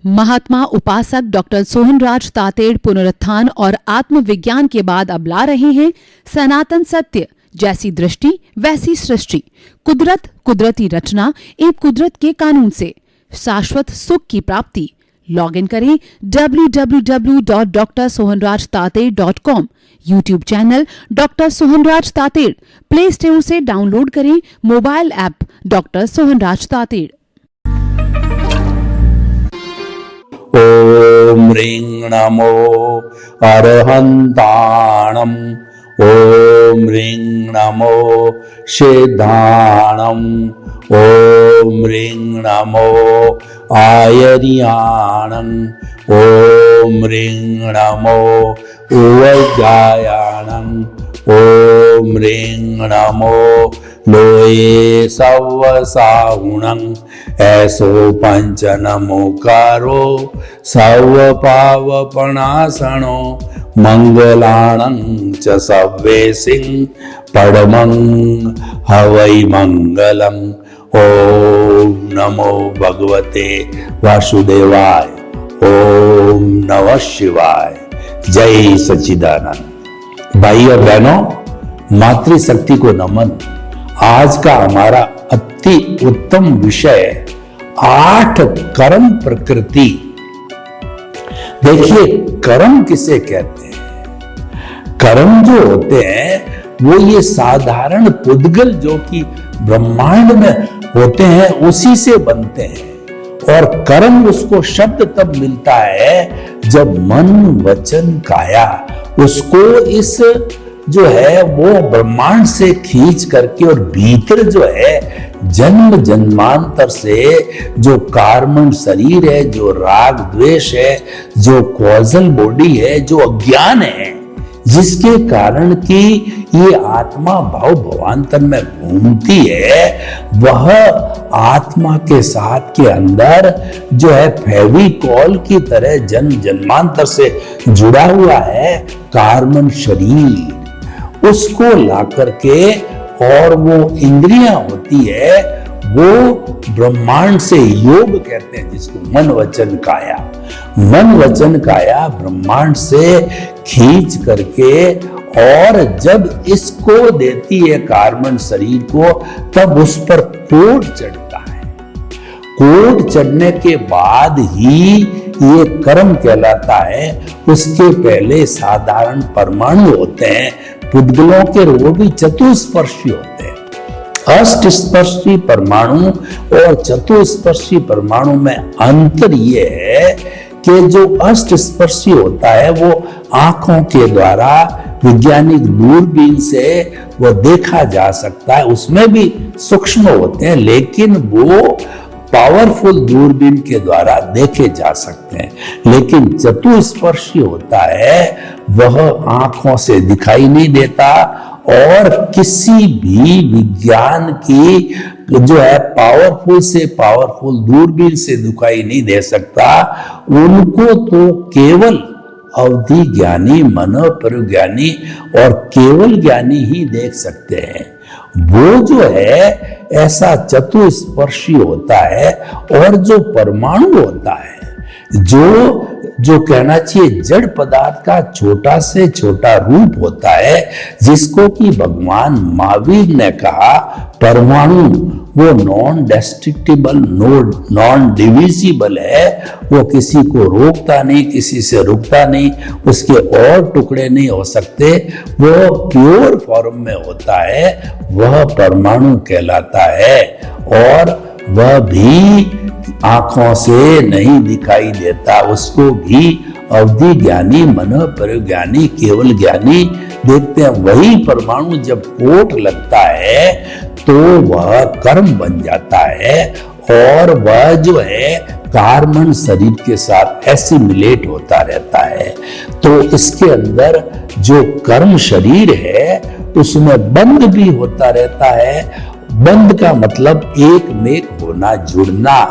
महात्मा उपासक डॉक्टर सोहनराज तातेड़ पुनरुत्थान और आत्मविज्ञान के बाद अब ला रहे हैं सनातन सत्य, जैसी दृष्टि वैसी सृष्टि, कुदरत, कुदरती रचना एवं कुदरत के कानून से शाश्वत सुख की प्राप्ति। लॉग इन करें www.drsohanrajtated.com, YouTube channel doctor Sohanraj Tated, play store से डाउनलोड करें mobile app doctor Sohanraj Tated. ओम ह्रीं नमो अरहन्ताणम्, ओम ह्रीं नमो सिद्धाणम्, ओम ह्रीं नमो आयर्याणम्, ओम ह्रीं नमो उवज्जायाणम्, ओम ह्रीं नमो लोये सव्वसाहुणं, ऐसो पंच नमोकारो सर्व पावपणासनो मंगलाणं च सव्वेसिं परमं हवै मंगलम्। ओम नमो भगवते वासुदेवाय, ओम नमः शिवाय। जय सच्चिदानंद। भाई और बहनों, मातृशक्ति को नमन। आज का हमारा अति उत्तम विषय 8 कर्म प्रकृति। देखिए, कर्म किसे कहते हैं? कर्म जो होते हैं वो ये साधारण पुद्गल जो कि ब्रह्मांड में होते हैं उसी से बनते हैं। और कर्म उसको शब्द तब मिलता है जब मन वचन काया उसको इस जो है वो ब्रह्मांड से खींच करके और भीतर जो है जन्म जन्मांतर से जो कार्मण शरीर है, जो राग द्वेष है, जो कॉजल बॉडी है, जो अज्ञान है, जिसके कारण कि ये आत्मा भाव भवांतर में घूमती है, वह आत्मा के साथ के अंदर जो है फेविकॉल की तरह जन्म जन्मांतर से जुड़ा हुआ है कार्मण शरीर। उसको ला करके और वो इंद्रियां होती है, वो ब्रह्मांड से योग कहते हैं जिसको मन वचन काया। मन वचन काया ब्रह्मांड से खींच करके और जब इसको देती है कार्बन शरीर को, तब उस पर कोट चढ़ता है। कोट चढ़ने के बाद ही ये कर्म कहलाता है। उसके पहले साधारण परमाणु होते हैं पुद्गलों के, वो भी चतुस्पर्शी होते हैं। अष्टस्पर्शी परमाणु और चतुस्पर्शी परमाणु में अंतर ये है कि जो अष्टस्पर्शी होता है वो आंखों के द्वारा वैज्ञानिक दूरबीन से वो देखा जा सकता है, उसमें भी सूक्ष्म होते हैं, लेकिन वो पावरफुल दूरबीन के द्वारा देखे जा सकते हैं। लेकिन चतुस्पर्शी होता है वह आंखों से दिखाई नहीं देता और किसी भी विज्ञान की जो है पावरफुल से पावरफुल दूरबीन से दिखाई नहीं दे सकता। उनको तो केवल अवधि ज्ञानी, मन परज्ञानी और केवल ज्ञानी ही देख सकते हैं। वो जो है ऐसा चतुस्पर्शी होता है। और जो परमाणु होता है, जो कहना चाहिए जड़ पदार्थ का छोटा से छोटा रूप होता है, जिसको कि भगवान महावीर ने कहा परमाणु वो नॉन डिस्ट्रक्टिबल, नॉन डिविजिबल है। वो किसी को रोकता नहीं, किसी से रुकता नहीं, उसके और टुकड़े नहीं हो सकते, वो प्योर फॉर्म में होता है, वह परमाणु कहलाता है। और वह भी आंखों से नहीं दिखाई देता, उसको भी अवधि ज्ञानी, मन परज्ञानी, केवल ज्ञानी देखते हैं। वही परमाणु जब कोट लगता है तो वह कर्म बन जाता है और वह जो है कार्बन शरीर के साथ एसिमिलेट होता रहता है। तो इसके अंदर जो कर्म शरीर है उसमें बंद भी होता रहता है, बंध का मतलब एक में एक होना, जुड़ना,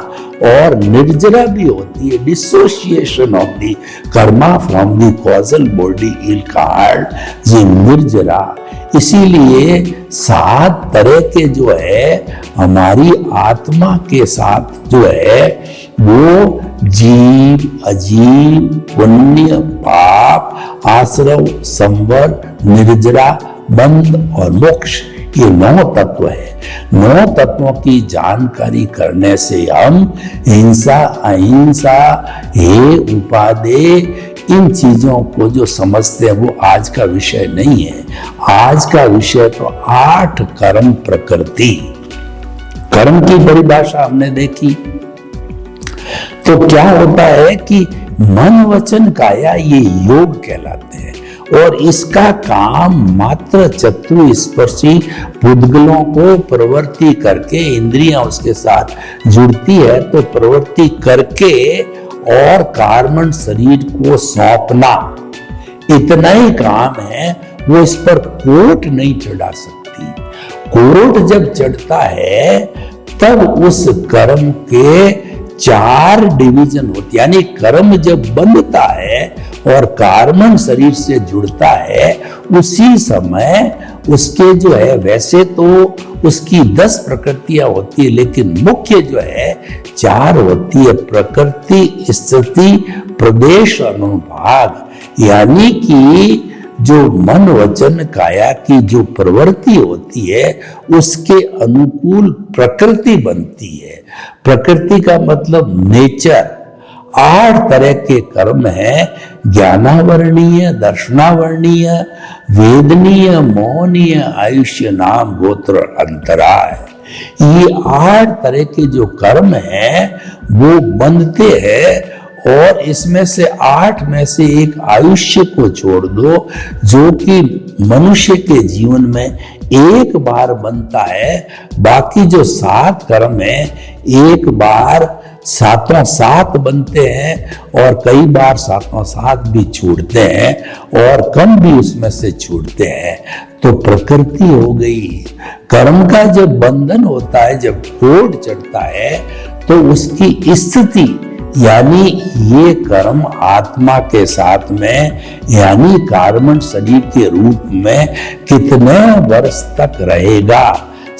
और निर्जरा भी होती है dissociation of the karma from the causal body इल कार्ड, ये निर्जरा। इसीलिए 7 तरह के जो है हमारी आत्मा के साथ जो है वो जीव, अजीव, पुण्य, पाप, आश्रव, संवर, निर्जरा, बंध और मोक्ष, ये 9 तत्व है। 9 तत्वों की जानकारी करने से हम हिंसा, अहिंसा, हे उपादेय, इन चीजों को जो समझते हैं वो आज का विषय नहीं है। आज का विषय तो 8 कर्म प्रकृति। कर्म की परिभाषा हमने देखी, तो क्या होता है कि मन वचन काया ये योग कहलाते हैं, और इसका काम मात्र चतुस्पर्शी पुद्गलों को प्रवृत्ति करके, इंद्रियां उसके साथ जुड़ती है तो प्रवृत्ति करके और कार्बन शरीर को सौंपना, इतना ही काम है। वो इस पर कोट नहीं चढ़ा सकती। कोट जब चढ़ता है तब उस कर्म के 4 डिवीजन होती, यानी कर्म जब बनता है और कार्बन शरीर से जुड़ता है, उसी समय उसके जो है, वैसे तो उसकी 10 प्रकृतियां होती है, लेकिन मुख्य जो है 4 होती है, प्रकृति, स्थिति, प्रदेश और अनुभाग। यानी कि जो मन वचन काया की जो प्रवृत्ति होती है उसके अनुकूल प्रकृति बनती है। प्रकृति का मतलब नेचर। 8 तरह के कर्म हैं, ज्ञानावर्णीय, दर्शनावर्णीय, वेदनीय, मोहनीय, आयुष्य, नाम, गोत्र, अंतराय। ये 8 तरह के जो कर्म हैं वो बनते हैं, और इसमें से 8 में से एक आयुष्य को छोड़ दो, जो कि मनुष्य के जीवन में एक बार बनता है। बाकी जो 7 कर्म है एक बार 7 बनते हैं, और कई बार 7 भी छूटते हैं, और कम भी उसमें से छूटते हैं। तो प्रकृति हो गई। कर्म का जब बंधन होता है, जब कोड चढ़ता है, तो उसकी स्थिति, यानी ये कर्म आत्मा के साथ में, यानी कार्बन शरीर के रूप में कितने वर्ष तक रहेगा।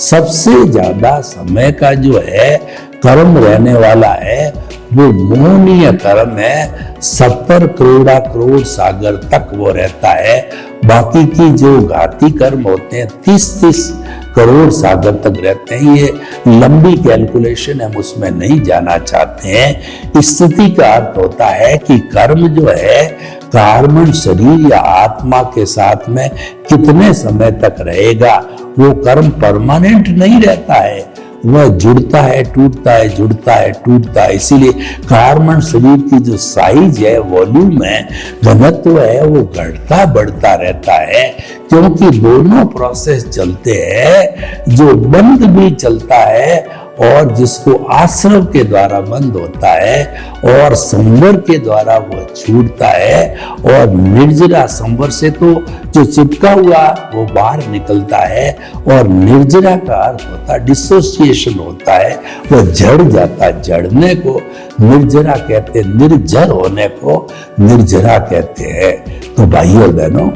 सबसे ज्यादा समय का जो है कर्म रहने वाला है वो मोहनीय कर्म है। 70 करोड़ सागर तक वो रहता है। बाकी की जो घाती कर्म होते हैं 30 करोड़ सागर तक रहते हैं। ये लंबी कैलकुलेशन, हम उसमें नहीं जाना चाहते हैं। स्थिति का अर्थ होता है कि कर्म जो है कार्बन शरीर या आत्मा के साथ में कितने समय तक रहेगा। वो कर्म परमानेंट नहीं रहता है, वह जुड़ता है, टूटता है, जुड़ता है, टूटता है। इसीलिए कार्बन शरीर की जो साइज है, वॉल्यूम है, घनत्व है, वो घटता बढ़ता रहता है, क्योंकि दोनों प्रोसेस चलते हैं। जो बंध भी चलता है, और जिसको आश्रव के द्वारा बंद होता है, और संवर के द्वारा वह छूटता है, और निर्जरा, संवर से तो जो चिपका हुआ वो बाहर निकलता है, और निर्जरा का अर्थ होता है डिसोसिएशन होता है, वह जड़ जाता है। जड़ने को निर्जरा कहते हैं, निर्जर होने को निर्जरा कहते हैं। तो भाइयों और बहनों,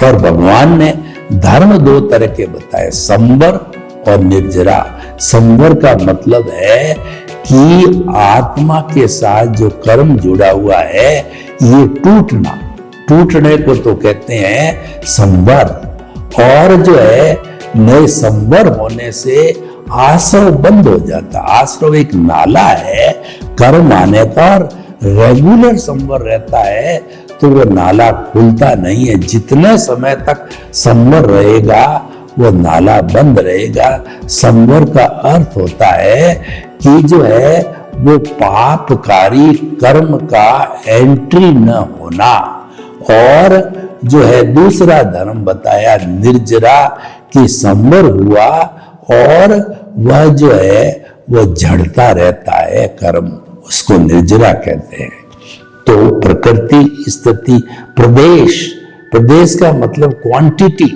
और भगवान ने धर्म 2 तरह के बताए, संवर और निर्जरा। संवर का मतलब है कि आत्मा के साथ जो कर्म जुड़ा हुआ है ये टूटना, टूटने को तो कहते हैं संवर। और जो है नए संवर होने से आश्रव बंद हो जाता। आश्रव एक नाला है कर्म आने का, और रेगुलर संवर रहता है तो वो नाला खुलता नहीं है। जितने समय तक संवर रहेगा वो नाला बंद रहेगा। संवर का अर्थ होता है कि जो है वो पापकारी कर्म का एंट्री न होना। और जो है दूसरा धर्म बताया निर्जरा, कि संवर हुआ और वह जो है वो झड़ता रहता है कर्म, उसको निर्जरा कहते हैं। तो प्रकृति, स्थिति, प्रदेश। प्रदेश का मतलब क्वांटिटी,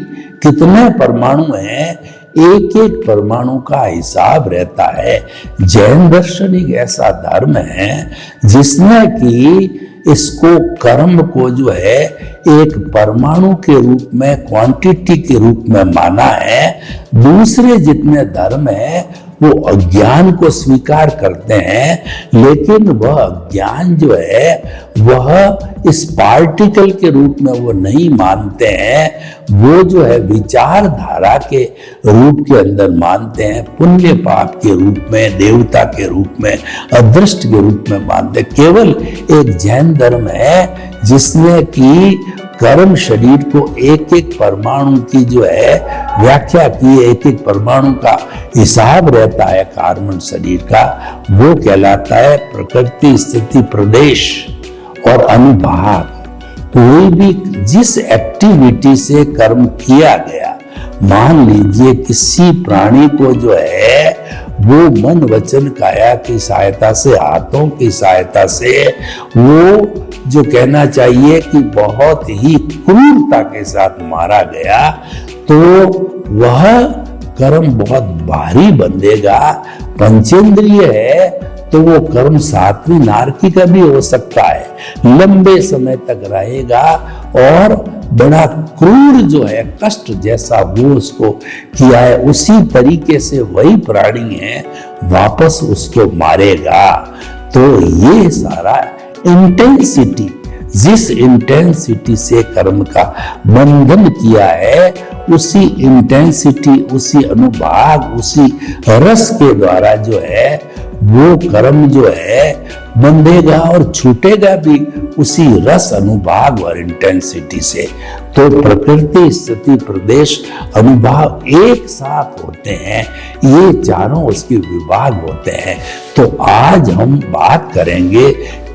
कितने परमाणु हैं एक एक परमाणु का हिसाब रहता है। जैन दर्शन एक ऐसा धर्म है जिसने कि इसको कर्म को जो है एक परमाणु के रूप में, क्वांटिटी के रूप में माना है। दूसरे जितने धर्म है वो अज्ञान को स्वीकार करते हैं, लेकिन वह अज्ञान जो है वह इस पार्टिकल के रूप में वो नहीं मानते हैं। वो जो है विचारधारा के रूप के अंदर मानते हैं, पुण्य पाप के रूप में, देवता के रूप में, अदृष्ट के रूप में मानते हैं। केवल एक जैन धर्म है जिसने की कर्म शरीर को एक एक परमाणु की जो है व्याख्या की, एक एक परमाणु का हिसाब रहता है कार्बन शरीर का, वो कहलाता है प्रकृति, स्थिति, प्रदेश और अनुभाग। कोई भी जिस एक्टिविटी से कर्म किया गया, मान लीजिए किसी प्राणी को जो है वो मन वचन काया की सहायता से, हाथों की सहायता से वो जो कहना चाहिए कि बहुत ही क्रूरता के साथ मारा गया, तो वह कर्म बहुत भारी बंधेगा। पंचेंद्रिय है तो वो कर्म सात्विक नारकी का भी हो सकता है, लंबे समय तक रहेगा और बड़ा क्रूर जो है कष्ट जैसा वो उसको किया है उसी तरीके से वही प्राणी है वापस उसको मारेगा। तो ये सारा इंटेंसिटी, जिस इंटेंसिटी से कर्म का बंधन किया है, उसी इंटेंसिटी, उसी अनुभाग, उसी रस के द्वारा जो है वो कर्म जो है बंधेगा और छूटेगा भी उसी रस, अनुभाग और इंटेंसिटी से। तो प्रकृति, स्थिति, प्रदेश, अनुभाग एक साथ होते हैं, ये चारों उसके विभाग होते हैं। तो आज हम बात करेंगे,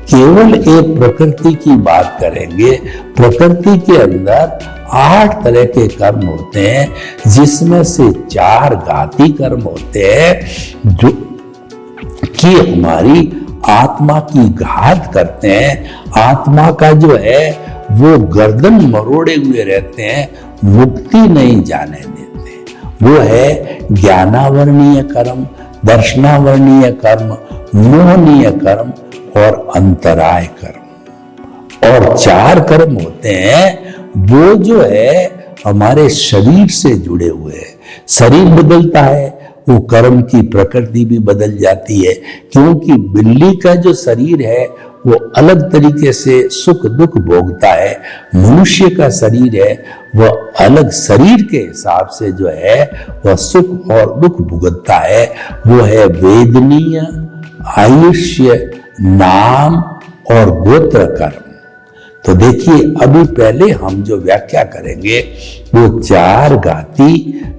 केवल एक प्रकृति की बात करेंगे। प्रकृति के अंदर 8 तरह के कर्म होते हैं, जिसमें से 4 घाती कर्म होते हैं जो कि हमारी आत्मा की घात करते हैं। आत्मा का जो है वो गर्दन मरोड़े हुए रहते हैं, मुक्ति नहीं जाने देते। वो है ज्ञानावरणीय कर्म, दर्शनावरणीय कर्म, मोहनीय कर्म और अंतराय कर्म। और 4 कर्म होते हैं वो जो है हमारे शरीर से जुड़े हुए हैं। शरीर बदलता है, वो कर्म की प्रकृति भी बदल जाती है, क्योंकि बिल्ली का जो शरीर है वो अलग तरीके से सुख दुख भोगता है। मनुष्य का शरीर है वह अलग शरीर के हिसाब से जो है वह सुख और दुख भुगतता है। वो है वेदनीय, आयुष्य, नाम और गोत्र कर्म। तो देखिए, अभी पहले हम जो व्याख्या करेंगे वो 4 घाती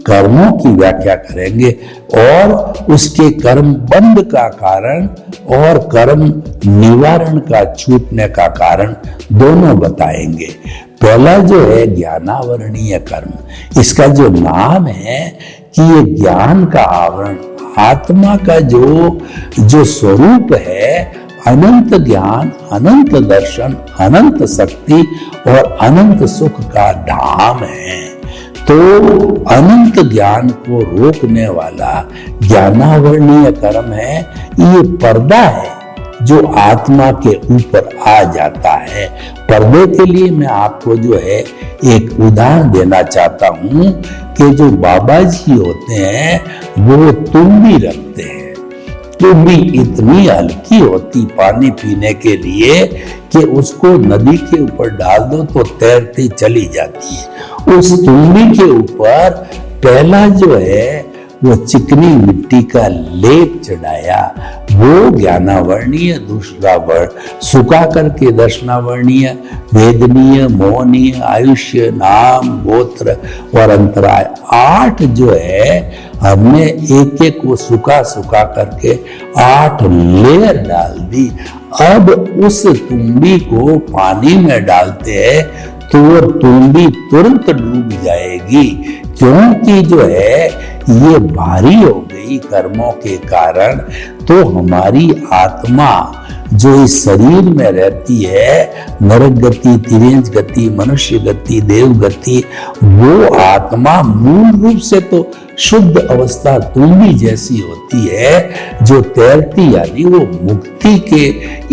कर्मों की व्याख्या करेंगे और उसके कर्म बंध का कारण और कर्म निवारण का, छूटने का कारण दोनों बताएंगे। पहला जो है ज्ञानावरणीय कर्म, इसका जो नाम है कि ये ज्ञान का आवरण, आत्मा का जो स्वरूप है, अनंत ज्ञान, अनंत दर्शन, अनंत शक्ति और अनंत सुख का धाम है। तो अनंत ज्ञान को रोकने वाला ज्ञानावरणीय कर्म है। ये पर्दा है जो आत्मा के ऊपर आ जाता है। पर्दे के लिए मैं आपको जो है एक उदाहरण देना चाहता हूं कि जो बाबा जी होते हैं वो तुम्बी रखते हैं। तुम्बी इतनी हल्की होती पानी पीने के लिए कि उसको नदी के ऊपर डाल दो तो तैरती चली जाती है। उस तुम्बी के ऊपर पहला जो है वो चिकनी मिट्टी का लेप चढ़ाया, वो ज्ञानावरणीय, दूसरा वर्ण सुखा करके दर्शनावरणीय, वेदनीय, मोहनीय, आयुष्य, नाम, गोत्र और अंतराय। 8 जो है हमने एक एक को सुखा सुखा करके 8 लेयर डाल दी। अब उस तुम्बी को पानी में डालते हैं तो वो तुम्बी तुरंत डूब जाएगी, क्योंकि जो है ये भारी हो गई कर्मों के कारण। तो हमारी आत्मा जो इस शरीर में रहती है, नरक गति, तिर्यंच गति, मनुष्य गति, देव गति, वो आत्मा मूल रूप से तो शुद्ध अवस्था तुम्बी जैसी होती है जो तैरती, यानी वो मुक्ति के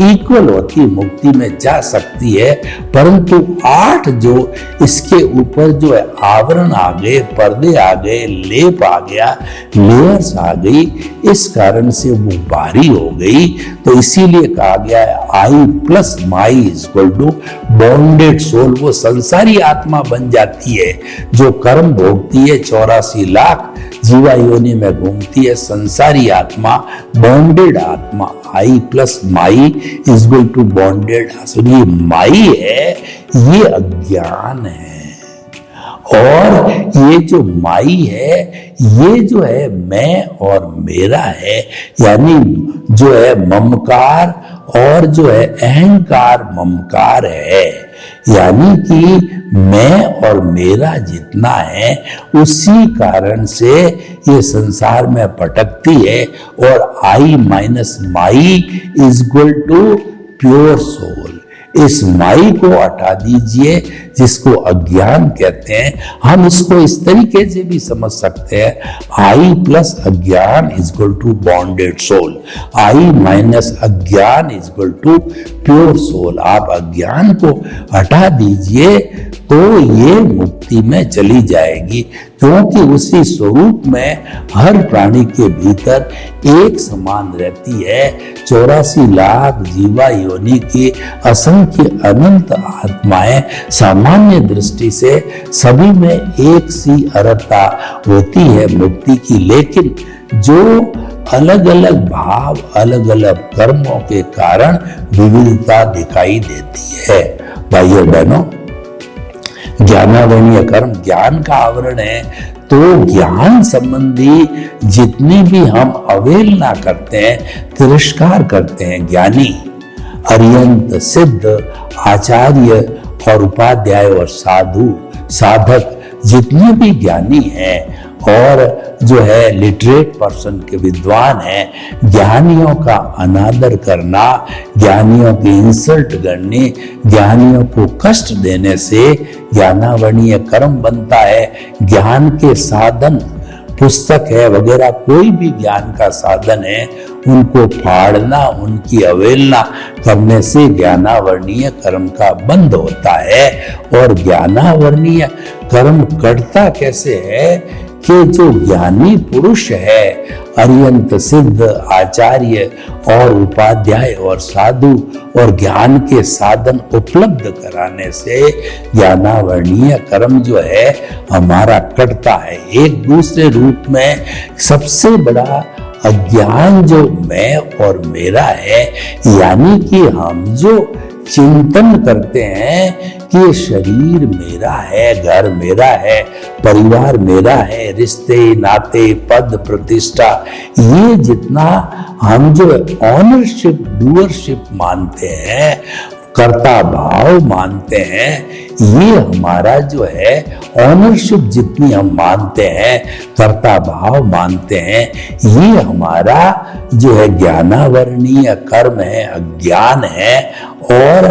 इक्वल होती, मुक्ति में जा सकती है। परंतु 8 जो इसके ऊपर जो है आवरण आ गए, पर्दे आ गए, लेप आ गया, लेयर्स आ गई, इस कारण से वो भारी हो गई। तो इसीलिए कहा गया है I plus my is equal to bonded soul. वो संसारी आत्मा बन जाती है जो कर्म भोगती है, 84 लाख जीवा योनि में घूमती है संसारी आत्मा, बॉन्डेड आत्मा। I plus my is equal to bonded. सुनिए, माई है ये अज्ञान है, और ये जो माई है ये जो है मैं और मेरा है, यानी जो है ममकार और जो है अहंकार ममकार है, यानी कि मैं और मेरा जितना है उसी कारण से ये संसार में भटकती है। और I minus my is equal to pure soul. इस माई को हटा दीजिए जिसको अज्ञान कहते हैं। हम इसको इस तरीके से भी समझ सकते हैं, आई प्लस अज्ञान is equal to bonded soul, I minus अज्ञान is equal to pure soul. आप अज्ञान को हटा दीजिए तो ये मुक्ति में चली जाएगी, क्योंकि उसी स्वरूप में हर प्राणी के भीतर एक समान रहती है। 84 लाख जीवा योनि की असंख्य अनंत आत्माएं सामान्य दृष्टि से सभी में एक सी अरता होती है मुक्ति की, लेकिन जो अलग अलग भाव, अलग अलग कर्मों के कारण विविधता दिखाई देती है। भाइयों बहनों, ज्ञानावरणीय कर्म ज्ञान का आवरण है, तो ज्ञान संबंधी जितनी भी हम अवहेलना करते हैं, तिरस्कार करते हैं, ज्ञानी, अरियंत, सिद्ध, आचार्य और उपाध्याय और साधु, साधक जितने भी ज्ञानी हैं और जो है लिटरेट पर्सन के विद्वान हैं, ज्ञानियों का अनादर करना, ज्ञानियों की इंसल्ट करनी, ज्ञानियों को कष्ट देने से ज्ञानावरणीय कर्म बनता है। ज्ञान के साधन पुस्तक है वगैरह, कोई भी ज्ञान का साधन है, उनको फाड़ना, उनकी अवहेलना करने से ज्ञानावरणीय कर्म का बंध होता है। और ज्ञानावरणीय कर्म करता कैसे है कि जो ज्ञानी पुरुष है, अरियंत, सिद्ध, आचार्य और उपाध्याय और साधु और ज्ञान के साधन उपलब्ध कराने से ज्ञानावरणीय कर्म जो है हमारा कटता है। एक दूसरे रूप में सबसे बड़ा अज्ञान जो मैं और मेरा है, यानी कि हम जो चिंतन करते हैं कि शरीर मेरा है, घर मेरा है, परिवार मेरा है, रिश्ते नाते, पद प्रतिष्ठा, ये जितना हम जो ऑनरशिप, डूअरशिप मानते हैं, कर्ता भाव मानते हैं, ये हमारा जो है ऑनरशिप जितनी हम मानते हैं, कर्ता भाव मानते हैं, ये हमारा जो है ज्ञानावरणीय कर्म है, अज्ञान है। और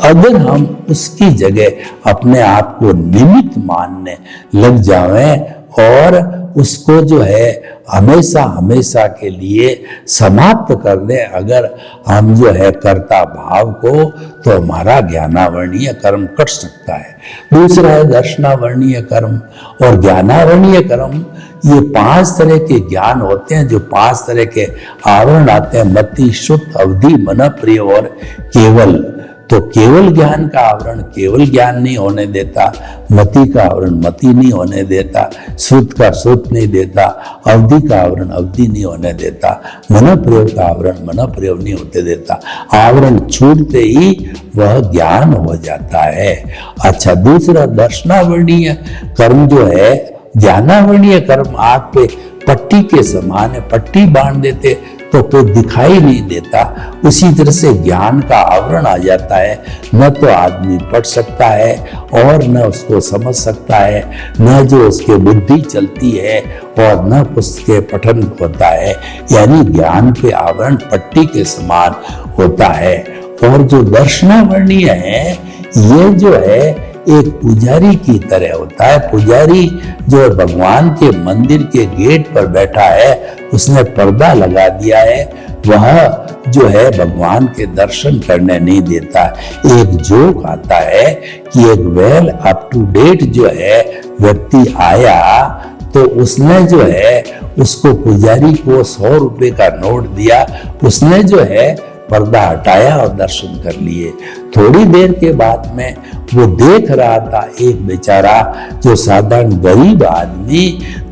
अगर हम उसकी जगह अपने आप को निमित्त मानने लग जाएं और उसको जो है हमेशा हमेशा के लिए समाप्त कर दें अगर हम जो है कर्ता भाव को, तो हमारा ज्ञानावरणीय कर्म कट सकता है। दूसरा है दर्शनावरणीय कर्म और ज्ञानावरणीय कर्म। ये 5 तरह के ज्ञान होते हैं, जो 5 तरह के आवरण आते हैं, मति, शुद्ध, अवधि, मन, प्रिय और केवल। तो केवल ज्ञान का आवरण केवल ज्ञान नहीं होने देता, मति का आवरण मति नहीं होने देता, श्रुत का श्रुत नहीं देता, अवधि का आवरण अवधि नहीं होने देता, मन प्रयोग का आवरण मन प्रयोग नहीं होते देता। आवरण छूटते ही वह ज्ञान हो जाता है। अच्छा, दूसरा दर्शनावरणीय कर्म जो है, ज्ञानावरणीय कर्म आग पे पट्टी के समान है, पट्टी बांध देते तो कोई दिखाई नहीं देता, उसी तरह से ज्ञान का आवरण आ जाता है। न तो आदमी पढ़ सकता है और न उसको समझ सकता है, न जो उसके बुद्धि चलती है और न पुस्तक पठन होता है, यानी ज्ञान के आवरण पट्टी के समान होता है। और जो दर्शनावरणीय है, ये जो है एक पुजारी की तरह होता है। पुजारी जो है भगवान के मंदिर के गेट पर बैठा है, उसने पर्दा लगा दिया है, वह जो है भगवान के दर्शन करने नहीं देता। एक जोक आता है कि एक वेल अप टू डेट जो है व्यक्ति आया, तो उसने जो है उसको पुजारी को 100 रुपए का नोट दिया, उसने जो है पर्दा हटाया और दर्शन कर लिए। थोड़ी देर के बाद में वो देख रहा था एक बेचारा जो साधारण गरीब आदमी,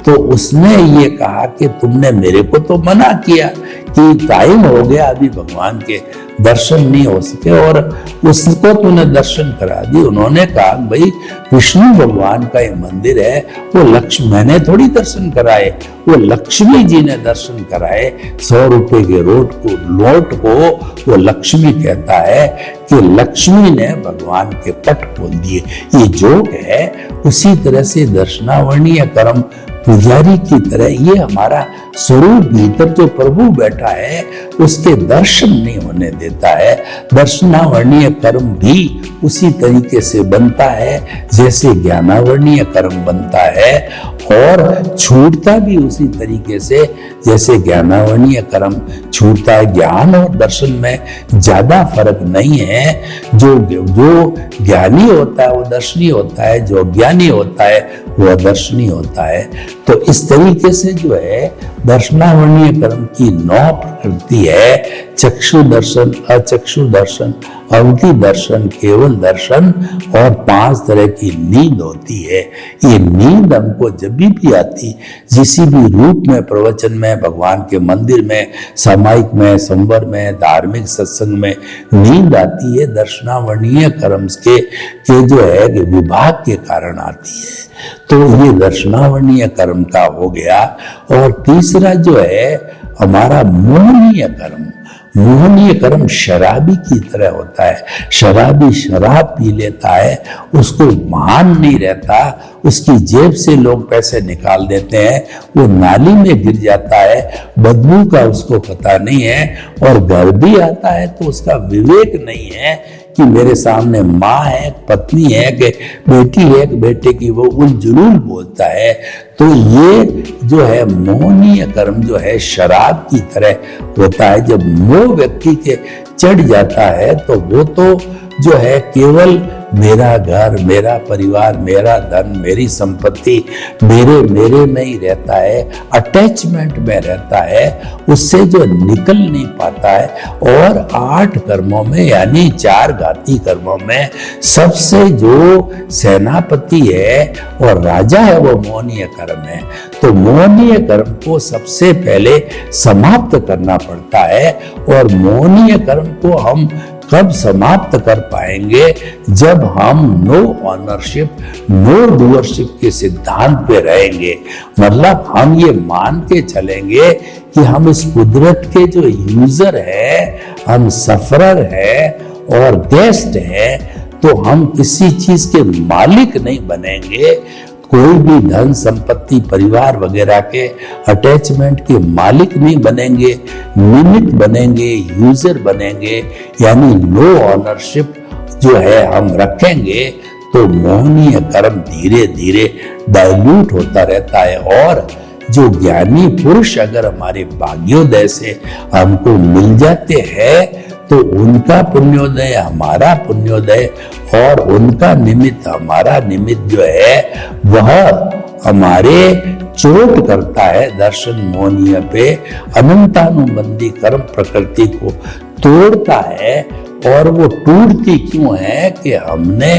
तो उसने ये कहा कि तुमने मेरे को तो मना किया कि टाइम हो गया, अभी भगवान के दर्शन नहीं हो सके, और उसको तूने दर्शन करा दी। उन्होंने कहा भाई विष्णु भगवान का ये मंदिर है, वो लक्ष्मी, मैंने थोड़ी दर्शन कराए, वो लक्ष्मी जी ने दर्शन कराए। 100 रुपए के नोट को वो लक्ष्मी कहता है कि लक्ष्मी ने भगवान के पट खोल दिए। ये जोक है। उसी तरह से दर्शनावर्णीय कर्म पुजारी की तरह ये हमारा स्वरूप भीतर जो प्रभु बैठा है उसके दर्शन नहीं होने देता है। दर्शनावर्णीय कर्म भी उसी तरीके से बनता है जैसे ज्ञानावर्णीय कर्म बनता है, और छूटता भी उसी तरीके से जैसे ज्ञानावर्णीय कर्म छूटता है। ज्ञान और दर्शन में ज्यादा फर्क नहीं है। जो ज्ञानी होता है वो दर्शनीय होता है, जो अज्ञानी होता है वो अदर्शनीय होता है। तो इस तरीके से जो है दर्शनावर्णीय कर्म की 9 प्रकृति है। चक्षु दर्शन, अचक्षु दर्शन, अवधि दर्शन, केवल दर्शन, और 5 तरह की नींद होती है। ये नींद हमको जब भी आती, किसी भी रूप में, प्रवचन में, भगवान के मंदिर में, सामायिक में, संवर में, धार्मिक सत्संग में नींद आती है, दर्शनावर्णीय कर्म के जो है विभाग के कारण आती है। तो ये दर्शनावर्णीय कर्म का हो गया। और तीसरा जो है हमारा मोहनीय कर्म। मोहनीय कर्म शराबी की तरह होता है। शराबी शराब पी लेता है, उसको भान नहीं रहता, उसकी जेब से लोग पैसे निकाल देते हैं, वो नाली में गिर जाता है, बदबू का उसको पता नहीं है, और घर भी आता है तो उसका विवेक नहीं है कि मेरे सामने माँ है, पत्नी है, कि बेटी है, कि बेटे की, वो उलझुल बोलता है। तो ये जो है मोहनीय कर्म जो है शराब की तरह होता है। जब मोह व्यक्ति के चढ़ जाता है तो वो तो जो है केवल मेरा घर, मेरा परिवार, मेरा धन, मेरी संपत्ति, मेरे में ही रहता है, अटैचमेंट में रहता है, उससे जो निकल नहीं पाता है। और 8 कर्मों में यानी 4 घाती कर्मों में सबसे जो सेनापति है और राजा है वो मोहनीय कर्म है। तो मोहनीय कर्म को सबसे पहले समाप्त करना पड़ता है, और मोहनीय कर्म को हम कब समाप्त कर पाएंगे? जब हम नो ऑनरशिप, नो डूअरशिप के सिद्धांत पे रहेंगे। मतलब हम ये मान के चलेंगे कि हम इस कुदरत के जो यूजर है, हम सफरर है और गेस्ट है, तो हम किसी चीज के मालिक नहीं बनेंगे। कोई भी धन संपत्ति, परिवार वगैरह के अटैचमेंट के मालिक नहीं बनेंगे, निमित्त बनेंगे, यूजर बनेंगे, यानी नो ऑनरशिप जो है हम रखेंगे। तो मोहनीय कर्म धीरे धीरे डाइल्यूट होता रहता है। और जो ज्ञानी पुरुष अगर हमारे भाग्योदय से हमको मिल जाते हैं तो उनका पुण्योदय हमारा पुण्योदय, और उनका निमित्त हमारा निमित्त जो है वह हमारे चोट करता है दर्शन मोहनीय पे। अनंतानुबंधी कर्म प्रकृति को तोड़ता है। और वो टूटती क्यों है कि हमने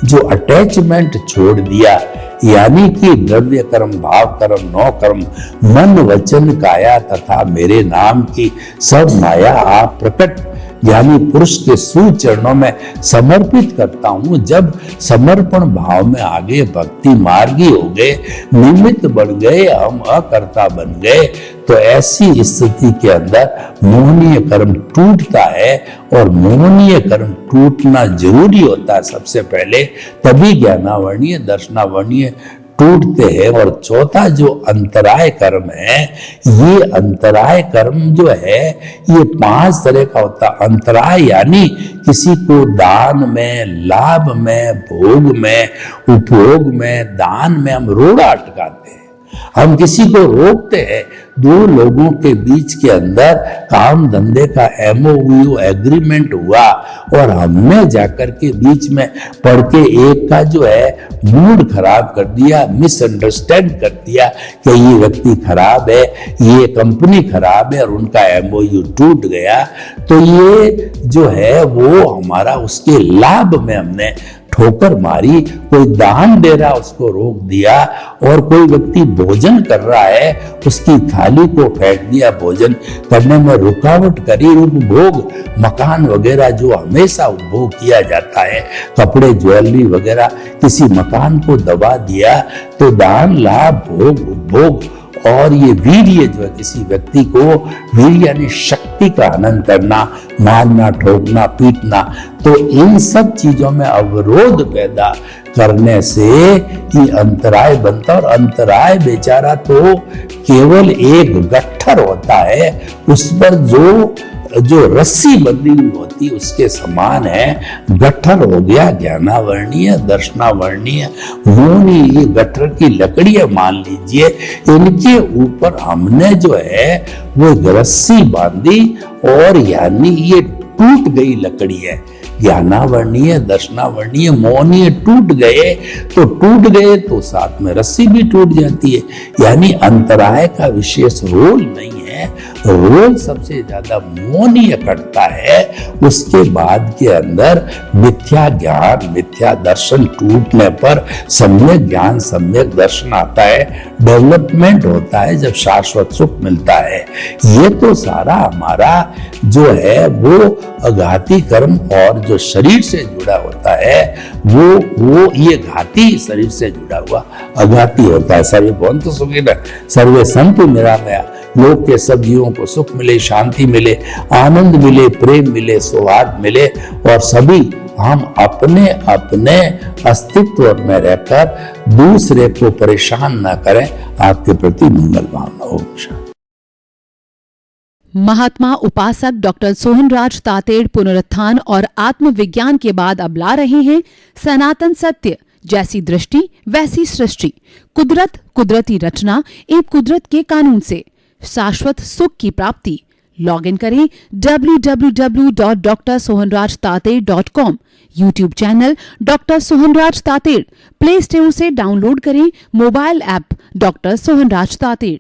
जो अटैचमेंट छोड़ दिया, यानी कि द्रव्य कर्म, भाव कर्म, 9 कर्म, मन वचन काया तथा मेरे नाम की सब माया आप प्रकट यानी पुरुष के सुचरणों में समर्पित करता हूं। जब समर्पण भाव में आगे भक्ति मार्गी हो गए, निमित्त बढ़ गए, हम अकर्ता बन गए, तो ऐसी स्थिति के अंदर मोहनीय कर्म टूटता है। और मोहनीय कर्म टूटना जरूरी होता है सबसे पहले, तभी ज्ञानावर्णीय, दर्शनावर्णीय टूटते हैं। और चौथा जो अंतराय कर्म है, ये अंतराय कर्म जो है ये 5 तरह का होता है। अंतराय यानी किसी को दान में, लाभ में, भोग में, उपभोग में, दान में हम रोड़ा अटकाते हैं। हम किसी को रोकते हैं। 2 लोगों के बीच के अंदर काम धंधे का MOU एग्रीमेंट हुआ और हमने जाकर के बीच में पढ़ के एक का जो है मूड खराब कर दिया, मिसअंडरस्टैंड कर दिया कि ये व्यक्ति खराब है, ये कंपनी खराब है, और उनका MOU टूट गया। तो ये जो है वो हमारा उसके लाभ में हमने ठोकर मारी। कोई दान दे रहा उसको रोक दिया, और कोई व्यक्ति भोजन कर रहा है उसकी थाली को फेंक दिया, भोजन करने में रुकावट करी। उपभोग मकान वगैरह जो हमेशा उपभोग किया जाता है, कपड़े ज्वेलरी वगैरह, किसी मकान को दबा दिया। तो दान, लाभ, भोग, उपभोग और ये वीर्य जो है किसी व्यक्ति को, वीर्य यानी शक्ति का हनन करना, मारना, ठोकना, पीटना, तो इन सब चीजों में अवरोध पैदा करने से ये अंतराय बनता। और अंतराय बेचारा तो केवल एक गट्ठर होता है, उस पर जो रस्सी बंधी हुई होती उसके समान है। गट्ठर हो गया ज्ञानावर्णीय, दर्शनावर्णीय, मौनी, ये गट्ठर की लकड़ियां मान लीजिए, इनके ऊपर हमने जो है वो रस्सी बांधी, और यानी ये टूट गई लकड़ी है। ज्ञानावर्णीय, दर्शनावर्णीय, मौनीय टूट गए तो साथ में रस्सी भी टूट जाती है। यानी अंतराय का विशेष रोल नहीं है, रोल सबसे ज्यादा मौनीय कटता है। उसके बाद के अंदर मिथ्या ज्ञान, मिथ्या दर्शन टूटने पर सम्यक ज्ञान, सम्यक दर्शन आता है, डेवलपमेंट होता है, जब शाश्वत सुख मिलता है। ये तो सारा हमारा जो है वो अघाती कर्म, और जो शरीर से जुड़ा होता है वो ये घाती शरीर से जुड़ा हुआ अघाती होता है। सर्वे भवन्तु सुखिनः, सर्वे सन्तु निरामया, लोक के सब जीवों को सुख मिले, शांति मिले, आनंद मिले, प्रेम मिले, सौहार्द मिले, और सभी हम अपने अपने अस्तित्व में रहकर दूसरे को परेशान न करें। आपके प्रति मंगल भावना हो। महात्मा उपासक डॉक्टर सोहनराज तातेड़ पुनरुत्थान और आत्मविज्ञान के बाद अब ला रहे हैं सनातन सत्य, जैसी दृष्टि वैसी सृष्टि, कुदरत, कुदरती रचना एवं कुदरत के कानून से शाश्वत सुख की प्राप्ति। लॉग इन करें www.drsohanrajtated.com, YouTube channel doctor Sohanraj Tated, play store से डाउनलोड करें mobile app doctor Sohanraj Tated.